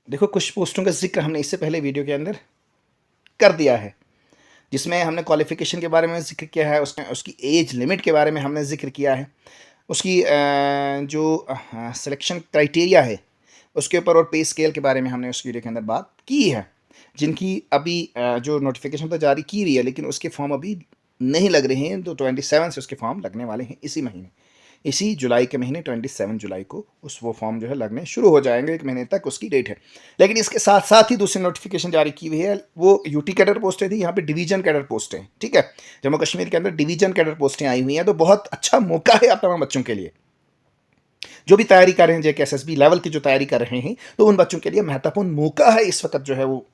देखो कुछ पोस्टों का ज़िक्र हमने इससे पहले वीडियो के अंदर कर दिया है, जिसमें हमने क्वालिफ़िकेशन के बारे में ज़िक्र किया है, उसमें उसकी एज लिमिट के बारे में हमने ज़िक्र किया है, उसकी जो सिलेक्शन क्राइटेरिया है उसके ऊपर और पे स्केल के बारे में हमने उस वीडियो के अंदर बात की है। जिनकी अभी जो नोटिफिकेशन तो जारी की हुई है, लेकिन उसके फॉर्म अभी नहीं लग रहे हैं, तो 27 से उसके फॉर्म लगने वाले हैं इसी महीने, इसी जुलाई के महीने 27 जुलाई को वो फॉर्म जो है लगने शुरू हो जाएंगे, 1 महीने तक उसकी डेट है। लेकिन इसके साथ साथ ही दूसरी नोटिफिकेशन जारी की हुई है, वो यूटी कैडर पोस्टें थी, यहाँ पे डिवीजन कैडर पोस्टें, ठीक है। जम्मू कश्मीर के अंदर डिवीजन कैडर पोस्टें आई हुई हैं, तो बहुत अच्छा मौका है आप तमाम बच्चों के लिए जो भी तैयारी कर रहे हैं, जेकेएसएसबी लेवल की जो तैयारी कर रहे हैं, तो उन बच्चों के लिए महत्वपूर्ण मौका है इस वक्त जो है वो,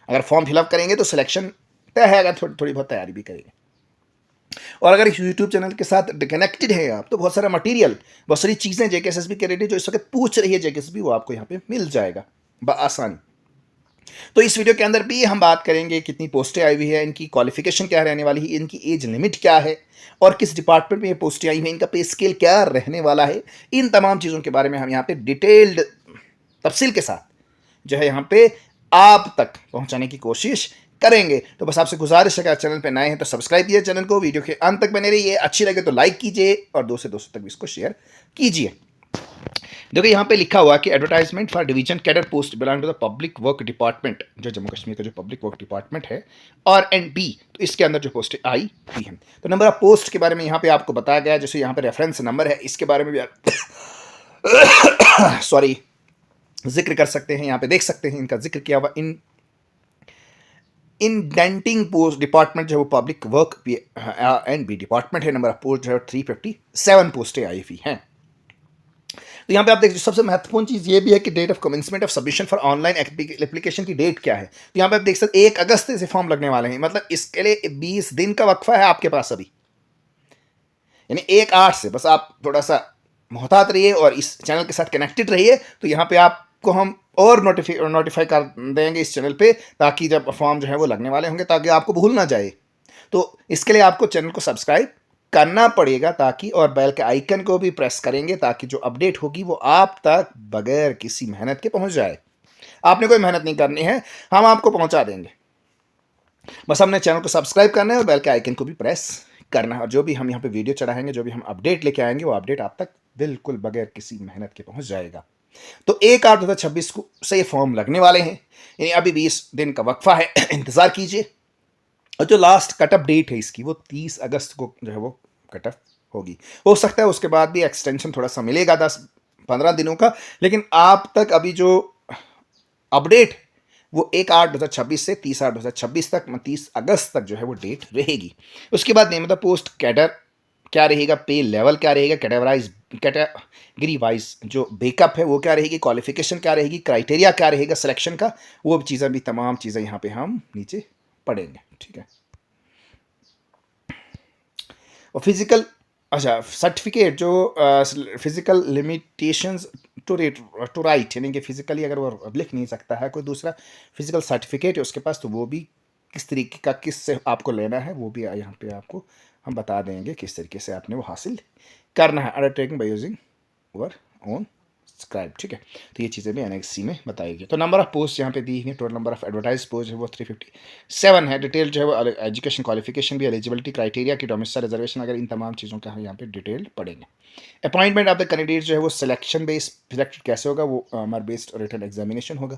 अगर फॉर्म फिलअप करेंगे तो सिलेक्शन तय है, अगर थोड़ी बहुत तैयारी भी करेंगे। और अगर इस यूट्यूब चैनल के साथ कनेक्टेड है आप, तो बहुत सारा मटेरियल, बहुत सारी चीज़ें जेकेएसएसबी के रिलेटेड जो इस वक्त पूछ रही है जेकेएसएसबी, वो आपको यहाँ पे मिल जाएगा बआसानी। तो इस वीडियो के अंदर भी हम बात करेंगे कितनी पोस्टें आई हुई है, इनकी क्वालिफिकेशन क्या रहने वाली है, इनकी एज लिमिट क्या है, और किस डिपार्टमेंट में ये पोस्टें आई हुई हैं, इनका पे स्केल क्या रहने वाला है। इन तमाम चीज़ों के बारे में हम यहाँ पे डिटेल्ड तफसील के साथ जो है यहाँ पे आप तक पहुँचाने की कोशिश करेंगे। तो बस आपसे गुजारिश है कि चैनल पे नए हैं तो सब्सक्राइब कीजिए चैनल को, वीडियो के अंत तक बने रहिए, अच्छी लगे तो लाइक कीजिए और दोस्तों तक भी इसको शेयर कीजिए। देखो यहाँ पे लिखा हुआ कि advertisement for division cadre post belong to the public work department, जो जम्मू कश्मीर का जो पब्लिक वर्क डिपार्टमेंट है, और एंड बी, तो इसके अंदर जो पोस्ट आई हुई हैं। तो नंबर ऑफ पोस्ट के बारे में यहाँ पे आपको बताया गया है, जैसे यहाँ पे रेफरेंस नंबर है, इसके बारे में भी सॉरी जिक्र कर सकते हैं, यहाँ पे देख सकते हैं इनका जिक्र किया हुआ। इंडेंटिंग पोस्ट डिपार्टमेंट जो है वो public work and B department है, नंबर ऑफ पोस्ट जो है 357 पोस्टें आई हुई हैं। तो यहाँ पे आप देख सबसे महत्वपूर्ण चीज़ ये भी है कि date of commencement of submission for online application की डेट क्या है। तो यहाँ पे आप देख सकते 1 अगस्त से फॉर्म लगने वाले हैं, मतलब इसके लिए 20 दिन का वक्फा है आपके पास अभी, यानी 1/8 से। बस आप थोड़ा सा मोहतात रहिए और इस चैनल के साथ कनेक्टेड रहिए, तो यहाँ पे आपको हम और नोटिफाई कर देंगे इस चैनल पे, ताकि जब फॉर्म जो है वो लगने वाले होंगे, ताकि आपको भूल ना जाए। तो इसके लिए आपको चैनल को सब्सक्राइब करना पड़ेगा, ताकि, और बेल के आइकन को भी प्रेस करेंगे ताकि जो अपडेट होगी वो आप तक बगैर किसी मेहनत के पहुंच जाए। आपने कोई मेहनत नहीं करनी है, हम आपको पहुंचा देंगे। बस हमने चैनल को सब्सक्राइब करना है और बेल के आइकन को भी प्रेस करना है, और जो भी हम यहाँ पे वीडियो चढ़ाएंगे, जो भी हम अपडेट लेके आएंगे, वो अपडेट आप तक बिल्कुल बगैर किसी मेहनत के पहुंच जाएगा। तो 1/8/2026 को से ये फॉर्म लगने वाले हैं, यानी अभी 20 दिन का वक्फा है, इंतज़ार कीजिए। और जो लास्ट कटअप डेट है इसकी, वो 30 अगस्त को जो है वो कटअप होगी। हो सकता है उसके बाद भी एक्सटेंशन थोड़ा सा मिलेगा 10-15 दिनों का, लेकिन आप तक अभी जो अपडेट वो 1/8/2026 से 30/8/2026 तक, 30 अगस्त तक जो है वो डेट रहेगी। उसके बाद name of the post, cadre क्या रहेगा, पे लेवल क्या रहेगा, कैटेगरी वाइज जो बेकअप है वो क्या रहेगी, क्वालिफिकेशन क्या रहेगी, क्राइटेरिया क्या रहेगा सिलेक्शन का, वो चीज़ें भी, तमाम चीज़ें यहाँ पे हम नीचे पढ़ेंगे, ठीक है। और फिजिकल, अच्छा, सर्टिफिकेट जो फिजिकल लिमिटेशंस टू राइट, यानी कि फिजिकली अगर वो लिख नहीं सकता है, कोई दूसरा फिजिकल सर्टिफिकेट है उसके पास, तो वो भी किस तरीके का, किस से आपको लेना है, वो भी यहाँ पे आपको हम बता देंगे किस तरीके से आपने वो हासिल करना है, undertaking by using over own subscribe, ठीक है। तो ये चीज़ें भी एनेक्स सी में बताई गई। तो नंबर ऑफ पोस्ट यहाँ पे दी है, total number of advertise post है वो 357 है। डिटेल जो है वो एजुकेशन क्वालिफिकेशन भी, एलिजिबिलिटी क्राइटेरिया की, डोमिसाइल रिजर्वेशन, अगर इन तमाम चीज़ों का हम यहाँ पे डिटेल पढ़ेंगे। अपॉइंटमेंट ऑफ द कैंडिडेट जो है वो सिलेक्शन बेस्ड, सिलेक्टेड कैसे होगा, वो हमारे बेस्ड रिटन एग्जामिनेशन होगा,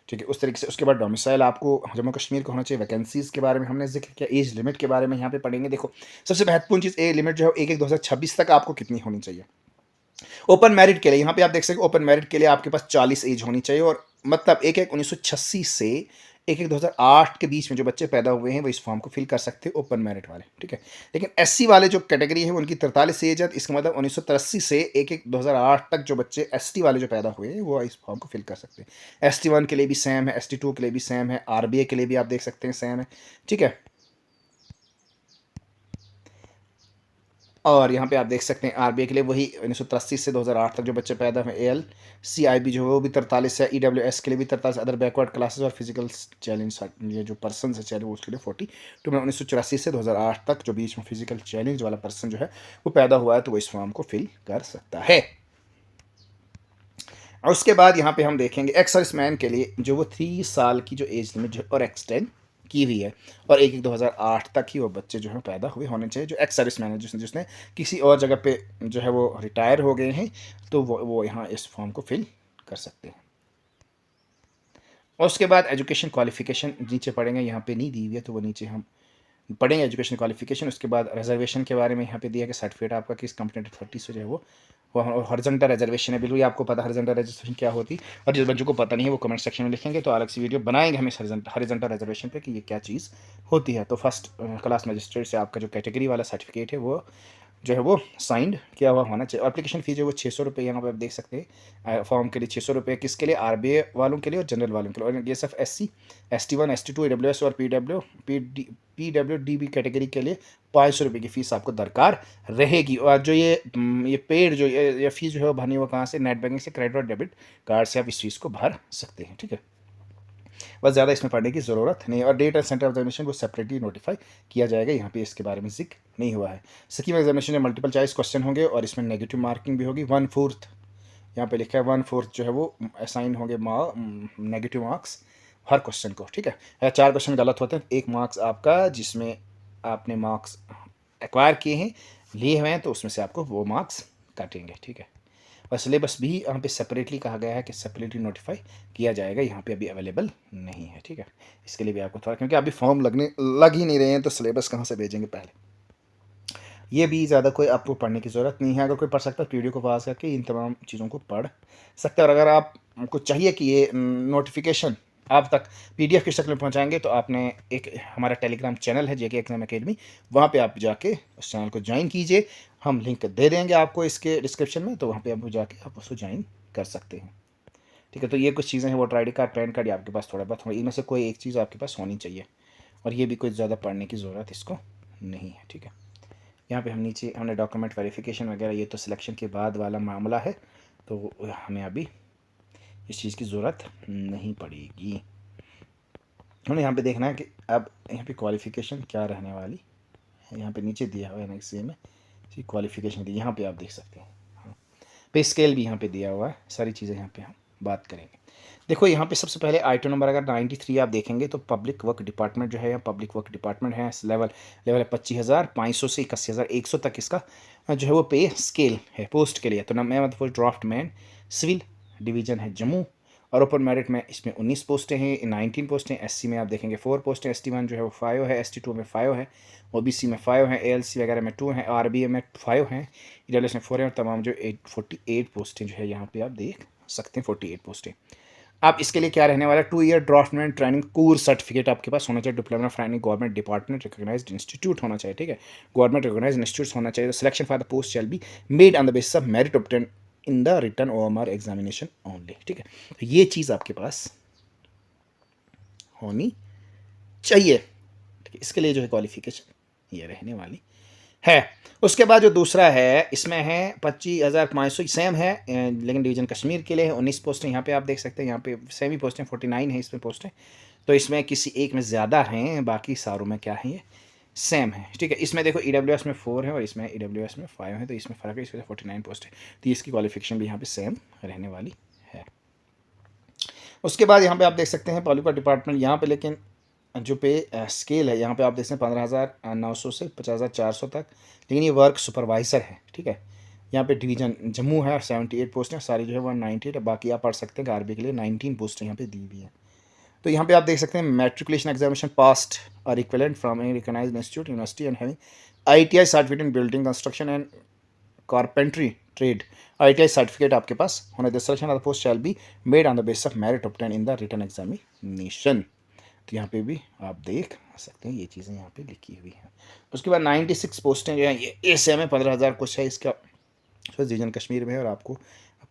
ठीक है, उस तरीके से। उसके बाद डोमिसाइल आपको जम्मू कश्मीर का होना चाहिए। वैकेंसीज़ के बारे में हमने जिक्र किया, एज लिमिट के बारे में यहाँ पे पढ़ेंगे। देखो सबसे महत्वपूर्ण चीज़, एज लिमिट जो है 1/1/2026 तक आपको कितनी होनी चाहिए। ओपन मेरिट के लिए यहाँ पे आप देख सकते हैं, ओपन मेरिट के लिए आपके पास 40 एज होनी चाहिए, और मतलब 1/1/1986 से 1/1/2008 के बीच में जो बच्चे पैदा हुए हैं वो इस फॉर्म को फिल कर सकते हैं, ओपन मेरिट वाले, ठीक है। लेकिन एससी वाले जो कैटेगरी है उनकी 43 एज है, इसका मतलब 1983 से 1/1/2008 तक जो बच्चे एसटी वाले जो पैदा हुए हैं वो इस फॉर्म को फिल कर सकते हैं। ST1 के लिए भी सेम है, ST2 के लिए भी सेम है, RBA के लिए भी आप देख सकते हैं सेम है, ठीक है। और यहाँ पे आप देख सकते हैं आरबीआई के लिए वही 1983 से 2008 तक जो बच्चे पैदा हुए, ALCIB जो है वो भी 43 है, EWS के लिए भी 43, अदर बैकवर्ड क्लासेस और फिजिकल चैलेंज, ये जो पर्सन है चैलेंज, उसके लिए 42 में 1984 से 2008 तक जो बीच में फिजिकल चैलेंज वाला पर्सन जो है वो पैदा हुआ है, तो वो इस फॉर्म को फिल कर सकता है। और उसके बाद यहाँ पे हम देखेंगे एक्स सर्विसमैन के लिए जो वो 3 साल की जो एज लिमिट और एक्सटेंड की हुई है, और 1/1/2008 तक ही वो बच्चे जो है पैदा हुए होने चाहिए जो एक्स सर्विसमैन है, जिसने जिसने किसी और जगह पे जो है वो रिटायर हो गए हैं, तो वो यहाँ इस फॉर्म को फिल कर सकते हैं। और उसके बाद एजुकेशन क्वालिफिकेशन नीचे पढ़ेंगे, यहाँ पे नहीं दी हुई है तो वो नीचे हम पढ़ेंगे एजुकेशन क्वालिफिकेशन। उसके बाद रिजर्वेशन के बारे में यहाँ पे दिया कि सर्टिफिकेट आपका किस कंप्लीट 30 से जो है वो हॉरिजॉन्टल रिजर्वेशन है। बिल्कुल आपको पता हॉरिजॉन्टल रिजर्वेशन क्या होती है, और जिस बच्चों को पता नहीं है वो कमेंट सेक्शन में लिखेंगे, तो अलग से वीडियो बनाएंगे हम इस हॉरिजॉन्टल रिजर्वेशन पे कि ये क्या चीज़ होती है। तो फर्स्ट क्लास मजिस्ट्रेट से आपका जो कैटेगरी वाला सर्टिफिकेट है वो जो है वो साइंड किया हुआ होना चाहिए। एप्लीकेशन फ़ीस जो वो 600 रुपये यहाँ पर आप देख सकते हैं, फॉर्म के लिए 600 रुपये, किसके लिए, आरबीए वालों के लिए और जनरल वालों के लिए। और ये सब SC, ST1, ST2, AWS और PWDB कैटेगरी के लिए 500 रुपये की फ़ीस आपको दरकार रहेगी। और जो ये पेड जो ये फ़ीस जो है वो भरनी वो कहाँ से, नेट बैंकिंग से, क्रेडिट और डेबिट कार्ड से आप इस फीस को भर सकते हैं। ठीक है, बस ज़्यादा इसमें पढ़ने की ज़रूरत नहीं। और date and centre of examination को सेपरेटली नोटिफाई किया जाएगा, यहाँ पे इसके बारे में जिक्र नहीं हुआ है। स्कीम एग्जामिनेशन में मल्टीपल चॉइस क्वेश्चन होंगे और इसमें नेगेटिव मार्किंग भी होगी। 1/4 यहाँ पे लिखा है 1/4 जो है वो असाइन होंगे नेगेटिव मार्क्स हर क्वेश्चन को। ठीक है, 4 क्वेश्चन गलत होते हैं, 1 मार्क्स आपका जिसमें आपने मार्क्स एक्वायर किए हैं, लिए हुए हैं, तो उसमें से आपको वो मार्क्स काटेंगे। ठीक है, और सिलेबस भी यहाँ पे सेपरेटली कहा गया है कि सेपरेटली नोटिफाई किया जाएगा, यहाँ पे अभी अवेलेबल नहीं है। ठीक है, इसके लिए भी आपको थोड़ा, क्योंकि अभी फॉर्म लग ही नहीं रहे हैं, तो सिलेबस कहाँ से भेजेंगे पहले, ये भी ज़्यादा कोई आपको पढ़ने की ज़रूरत नहीं है। अगर कोई पढ़ सकता है वीडियो को पास करके इन तमाम चीज़ों को पढ़ सकते हैं। और अगर आपको चाहिए कि ये नोटिफिकेशन आप तक PDF की शक्ल में पहुंचाएंगे, तो आपने एक हमारा टेलीग्राम चैनल है JK एग्जाम अकेडमी, वहाँ पे आप जाके उस चैनल को ज्वाइन कीजिए, हम लिंक दे देंगे आपको इसके डिस्क्रिप्शन में, तो वहाँ पे आप जाके आप उसको ज्वाइन कर सकते हैं। ठीक है, तो ये कुछ चीज़ें हैं, voter ID card, pan card, ये आपके पास थोड़ा बहुत इनमें से कोई एक चीज़ आपके पास होनी चाहिए, और ये भी कोई ज़्यादा पढ़ने की ज़रूरत इसको नहीं है। ठीक है, यहाँ पे हम नीचे हमने डॉक्यूमेंट वेरिफिकेशन वगैरह, ये तो सिलेक्शन के बाद वाला मामला है, तो हमें अभी इस चीज़ की ज़रूरत नहीं पड़ेगी। हमने यहाँ पे देखना है कि अब यहाँ पे क्वालिफ़िकेशन क्या रहने वाली है, यहाँ पे नीचे दिया हुआ है नेक्स्ट में क्वालिफ़िकेशन दी, यहाँ पे आप देख सकते हैं। हाँ, पे स्केल भी यहाँ पे दिया हुआ है, सारी चीज़ें यहाँ पे हम बात करेंगे। देखो यहाँ पे सबसे पहले आइटम नंबर अगर 93 आप देखेंगे, तो पब्लिक वर्क डिपार्टमेंट जो है, यहाँ पब्लिक वर्क डिपार्टमेंट है, लेवल है 25,500 से 81,100 तक इसका जो है वो पे स्केल है पोस्ट के लिए। तो मैं मतलब ड्राफ्ट मैन सिविल डिवीज़न है जम्मू, और ओपन मेरिट में इसमें 19 पोस्टें हैं, 19 पोस्टें। SC में आप देखेंगे 4 पोस्टें, ST1 जो है वो 5 है, ST2 में 5 है, OBC में 5 है, ALC वगैरह में 2 हैं, RBA में 5 हैं, EWS में 4 हैं, और तमाम जो 48 पोस्टें जो है यहाँ पे आप देख सकते हैं 48 पोस्टें। आप इसके लिए क्या रहने वाला है, 2 year draftsman training course certificate आपके पास होना चाहिए, diploma of training government department recognised institute होना चाहिए। ठीक है, गवर्नमेंट रिकॉग्नाइज्ड इंस्टीट्यूट होना चाहिए। Selection for the post shall be made on the basis of merit obtain in the written OMR examination only. ठीक है, तो ये चीज़ आपके पास होनी चाहिए। ठीक है, इसके लिए जो है क्वालिफिकेशन ये रहने वाली है। उसके बाद जो दूसरा है इसमें है 25,500 सेम है, लेकिन डिवीज़न कश्मीर के लिए है 19 पोस्टें। यहाँ पे आप देख सकते हैं, यहाँ पे सेमी पोस्टें 49 है इसमें पोस्टें, तो इसमें किसी एक में ज़्यादा हैं, बाकी सारों में क्या है, ये सेम है। ठीक है, इसमें देखो EWS में 4 है और इसमें EWS में 5 है, तो इसमें फ़र्क है, इसमें 49 पोस्ट है, तो इसकी क्वालिफिकेशन भी यहाँ पे सेम रहने वाली है। उसके बाद यहाँ पे आप देख सकते हैं पॉलिटिकल डिपार्टमेंट, यहाँ पे लेकिन जो पे स्केल है यहाँ पे आप देख सकते हैं 15,900 से 50,400 तक, लेकिन ये वर्क सुपरवाइज़र है। ठीक है, यहाँ पे डिवीज़न जम्मू है और 78 पोस्ट हैं, सारी जो है 198 है, बाकी आप पढ़ सकते हैं RBA के लिए 19 पोस्ट यहाँ पे दी हुई है। तो यहाँ पे आप देख सकते हैं मैट्रिकुलेशन एग्जामिनेशन पास्ट और equivalent from any recognised institute university and having ITI certificate in building construction and carpentry trade, ITI certificate आपके पास होने। The selection of the post shall be made on the basis of merit obtain in the written examination. तो यहाँ पे भी आप देख सकते हैं ये चीज़ें यहाँ पे लिखी हुई हैं। उसके बाद 96 पोस्टें जो हैं ये सेम है, 15,000 कुछ है इसका डिवीज़न कश्मीर में है, और आपको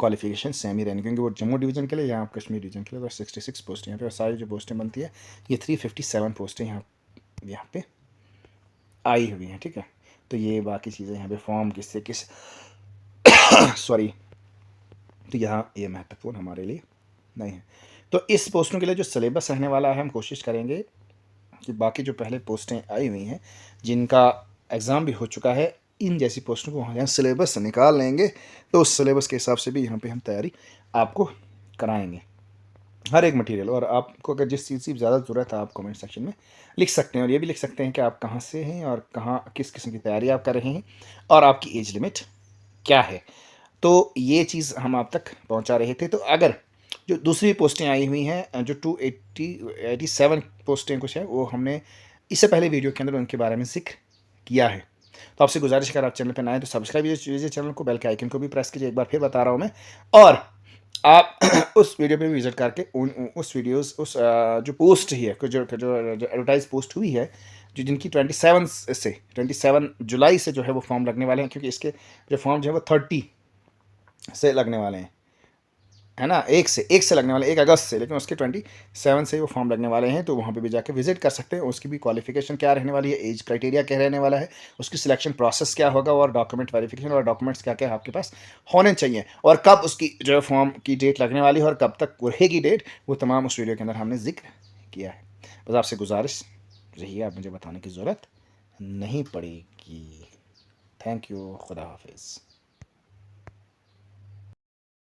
क्वालिफिकेशन सेम ही रहनी, क्योंकि वो जम्मू डिवीज़न के लिए, यहाँ कश्मीर डिवीज़न के लिए, तो 66 पोस्टें यहाँ पे, और सारी जो पोस्टें बनती है ये 357 पोस्टें यहाँ पे आई हुई हैं। ठीक है, तो ये बाकी चीज़ें यहाँ पे फॉर्म किससे किस सॉरी, तो यहाँ ये महत्वपूर्ण हमारे लिए नहीं है। तो इस पोस्टों के लिए जो सिलेबस रहने वाला है, हम कोशिश करेंगे कि बाकी जो पहले पोस्टें आई हुई हैं जिनका एग्ज़ाम भी हो चुका है, इन जैसी पोस्टों को यहाँ सिलेबस से निकाल लेंगे, तो उस सिलेबस के हिसाब से भी यहाँ पे हम तैयारी आपको कराएंगे, हर एक मटेरियल। और आपको अगर जिस चीज़ की ज़्यादा ज़रूरत है आप कमेंट सेक्शन में लिख सकते हैं, और ये भी लिख सकते हैं कि आप कहाँ से हैं और कहाँ किस किस्म की तैयारी आप कर रहे हैं और आपकी एज लिमिट क्या है। तो ये चीज़ हम आप तक पहुंचा रहे थे। तो अगर जो दूसरी पोस्टें आई हुई हैं, जो 287 पोस्टें कुछ है, वो हमने इससे पहले वीडियो के अंदर उनके बारे में जिक्र किया है। तो आपसे गुजारिश अगर आप चैनल पर नए हैं तो सब्सक्राइब कीजिए चैनल को, बेल के आइकन को भी प्रेस कीजिए, एक बार फिर बता रहा हूँ मैं। और आप उस वीडियो पे भी विजिट करके उस वीडियोस उस जो पोस्ट ही है, जो एडवर्टाइज पोस्ट हुई है, जो जिनकी 27 जुलाई से जो है वो फॉर्म लगने वाले हैं, क्योंकि इसके जो फॉर्म जो है वो 30 से लगने वाले हैं, है ना, एक से लगने वाले 1 अगस्त से, लेकिन उसके 27 से वो फॉर्म लगने वाले हैं। तो वहाँ पे भी जाके विजिट कर सकते हैं। उसकी भी क्वालिफिकेशन क्या रहने वाली है, एज क्राइटेरिया क्या रहने वाला है, उसकी सिलेक्शन प्रोसेस क्या होगा, और डॉक्यूमेंट वेरिफिकेशन और डॉक्यूमेंट्स क्या क्या आपके पास होने चाहिए, और कब उसकी जो फॉर्म की डेट लगने वाली है और कब तक रहेगी डेट, वो तमाम उस वीडियो के अंदर हमने जिक्र किया है। बस आपसे गुजारिश रही है, आप मुझे बताने की ज़रूरत नहीं पड़ेगी। थैंक यू, खुदा हाफिज़।